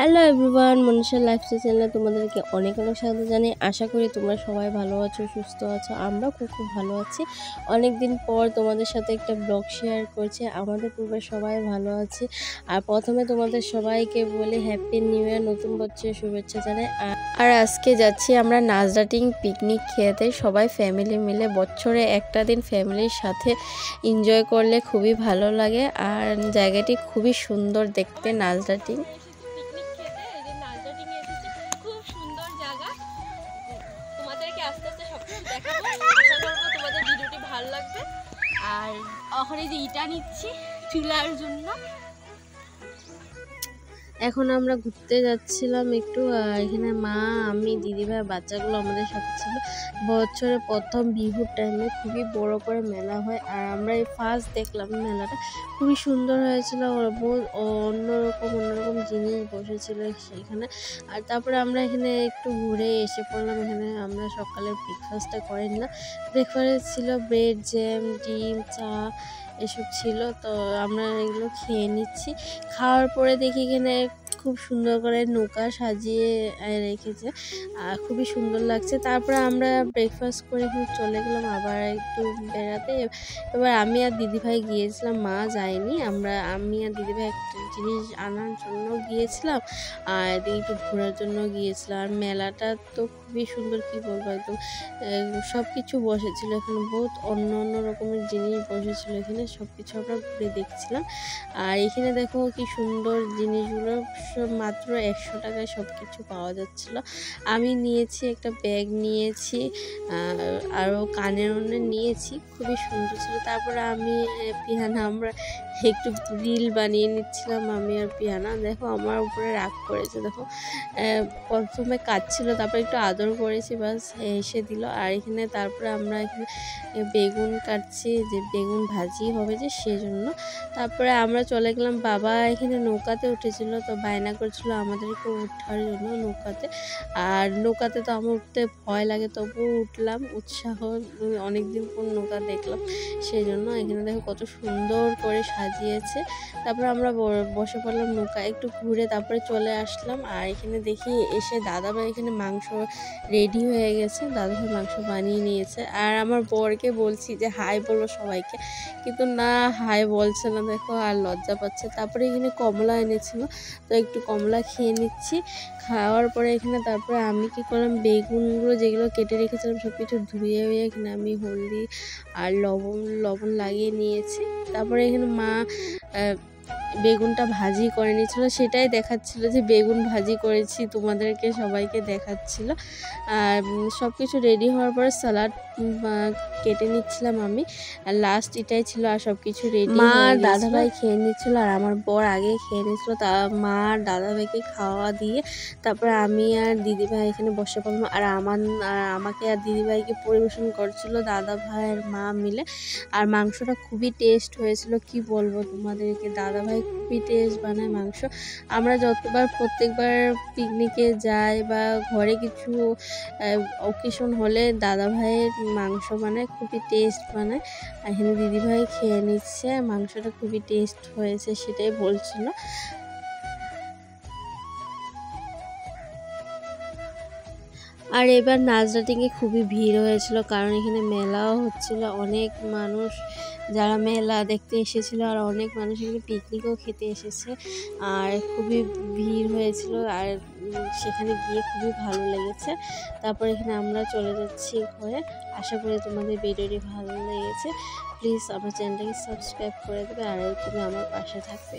Hello everyone, মনীষার lifestyle চ্যানেলে তোমাদেরকে অনেক অনেক স্বাগত জানাই। আশা করি তোমরা সবাই ভালো আছো, সুস্থ আছো। আমরা খুব ভালো আছি। অনেক দিন পর তোমাদের সাথে একটা ব্লগ শেয়ার করছি। আমাদের পরিবার সবাই ভালো আছে। আর প্রথমে তোমাদের সবাইকে বলি হ্যাপি নিউ ইয়ার, নতুন বছরের শুভেচ্ছা জানাই। আর আজকে যাচ্ছি আমরা নাজরাটিং পিকনিক খেতে, সবাই ফ্যামিলি মিলে। বছরে একটা দিন ফ্যামিলির সাথে এনজয় করলে খুবই ভালো লাগে। আর জায়গাটি খুবই সুন্দর দেখতে, নাজরাটিং। তোমাদেরকে আস্তে আস্তে সবকিছু দেখাবো। আশা করবো তোমাদের ভিডিওটি ভালো লাগবে। আর ওখানে যে ইটা নিচ্ছি চুলার জন্য। এখন আমরা ঘুরতে যাচ্ছিলাম একটু। এখানে মা, আমি, দিদিভাই, বাচ্চাগুলো আমাদের সাথে ছিল। বছরে প্রথম বিহুর টাইমে খুবই বড় করে মেলা হয়। আর আমরা এই ফার্স্ট দেখলাম মেলাটা, খুবই সুন্দর হয়েছিল। বহুত অন্যরকম জিনিস বসেছিল সেখানে। আর তারপরে আমরা এখানে একটু ঘুরে এসে পড়লাম। এখানে আমরা সকালে ব্রেকফাস্টটা করেন না, ব্রেকফাস্ট ছিল ব্রেড, জ্যাম, ডিম, চা এসব ছিল। তো আমরা এগুলো খেয়ে নিচ্ছি। খাওয়ার পরে দেখি এখানে খুব সুন্দর করে নৌকা সাজিয়ে রেখেছে, খুবই সুন্দর লাগছে। তারপরে আমরা ব্রেকফাস্ট করে চলে গেলাম আবার একটু বেড়াতে। এবার আমি আর দিদিভাই গিয়েছিলাম, মা যায়নি। আমি আর দিদিভাই একটা জিনিস আনার জন্য গিয়েছিলাম, আর এদিকে একটু ঘোরার জন্য গিয়েছিলাম। আর মেলাটা তো খুবই সুন্দর, কি বলবো, একদম সব কিছু বসেছিল এখানে। বহুত অন্য রকমের জিনিস বসেছিল এখানে, সব কিছু আমরা ঘুরে দেখছিলাম। আর এখানে দেখো কি সুন্দর জিনিসগুলো, সব মাত্র 100 টাকায় সব কিছু পাওয়া যাচ্ছিল। আমি নিয়েছি একটা ব্যাগ নিয়েছি, আরও কানের নিয়েছি, খুবই সুন্দর ছিল। তারপরে আমি পিহানা আমরা একটু রিল বানিয়ে নিচ্ছিলাম, আমি আর পিহানা। দেখো আমার উপরে রাগ করেছে, দেখো প্রথমে কাঁদছিল, তারপরে একটু আদর করেছি, বাস এসে দিল। আর এখানে তারপরে আমরা এখানে বেগুন কাটছি, যে বেগুন ভাজি হবে যে সেজন্য। তারপরে আমরা চলে গেলাম। বাবা এখানে নৌকাতে উঠেছিল, তো বায়না করছিল আমাদেরকে উঠার জন্য নৌকাতে। আর নৌকাতে তো আমার উঠতে ভয় লাগে, তবুও উঠলাম, উৎসাহ, অনেকদিন পর নৌকা দেখলাম সেই জন্য। এখানে দেখো কত সুন্দর করে সাজিয়েছে। তারপরে আমরা বসে পড়লাম নৌকা, একটু ঘুরে তারপরে চলে আসলাম। আর এখানে দেখি এসে দাদাভাই এখানে মাংস রেডি হয়ে গেছে, দাদাভাই মাংস বানিয়ে নিয়েছে। আর আমার বরকে বলছি যে হাই বলো সবাইকে, কিন্তু না, হাই বলছে না, দেখো, আর লজ্জা পাচ্ছে। তারপরে এখানে কমলা এনেছিল, তো একটু কমলা খেয়ে নিচ্ছি। খাওয়ার পরে এখানে তারপরে আমি কি করলাম, বেগুনগুলো যেগুলো কেটে রেখেছিলাম সব কিছু ধুয়ে এখানে আমি হলদি আর লবণ লাগিয়ে নিয়েছি। তারপরে এখানে মা বেগুনটা ভাজি করে নিয়েছিল, সেটাই দেখাচ্ছিল যে বেগুন ভাজি করেছি, তোমাদেরকে সবাইকে দেখাচ্ছিল। আর সব কিছু রেডি হওয়ার পরে সালাড কেটে নিচ্ছিলাম আমি, আর লাস্ট এটাই ছিল। আর সব কিছু রেডি, মা আর দাদাভাই খেয়ে নিচ্ছিল, আর আমার বর আগে খেয়ে নিচ্ছিল। তা মা আর দাদাভাইকে খাওয়া দিয়ে তারপরে আমি আর দিদিভাই এখানে বসে পড়লাম। আর আমাকে আর দিদিভাইকে পরিবেশন করছিল দাদাভাই আর মা মিলে। আর মাংসটা খুবই টেস্ট হয়েছিল, কি বলবো তোমাদেরকে, দাদাভাই খুবই টেস্ট বানায় মাংস। আমরা প্রত্যেকবার পিকনিকে যাই বা ঘরে কিছু অকেশন হলে দাদাভাইয়ের মাংস বানায়, খুবই টেস্ট বানায়। এখানে দিদিভাই খেয়ে নিচ্ছে, মাংসটা খুবই টেস্ট হয়েছে সেটাই বলছিল। আর এবার নাজরাটিংয়ে খুবই ভিড় হয়েছিল, কারণ এখানে মেলাও হচ্ছিল, অনেক মানুষ যারা মেলা দেখতে এসেছিল, আর অনেক মানুষ এখানে পিকনিকও খেতে এসেছে। আর খুবই ভিড় হয়েছিল, আর সেখানে গিয়ে খুবই ভালো লেগেছে। তারপর এখানে আমরা চলে যাচ্ছি ঘরে। আশা করি তোমাদের ভিডিওটি ভালো লেগেছে। প্লিজ আমার চ্যানেলটাকে সাবস্ক্রাইব করে দেবে, আর তুমি আমার পাশে থাকবে।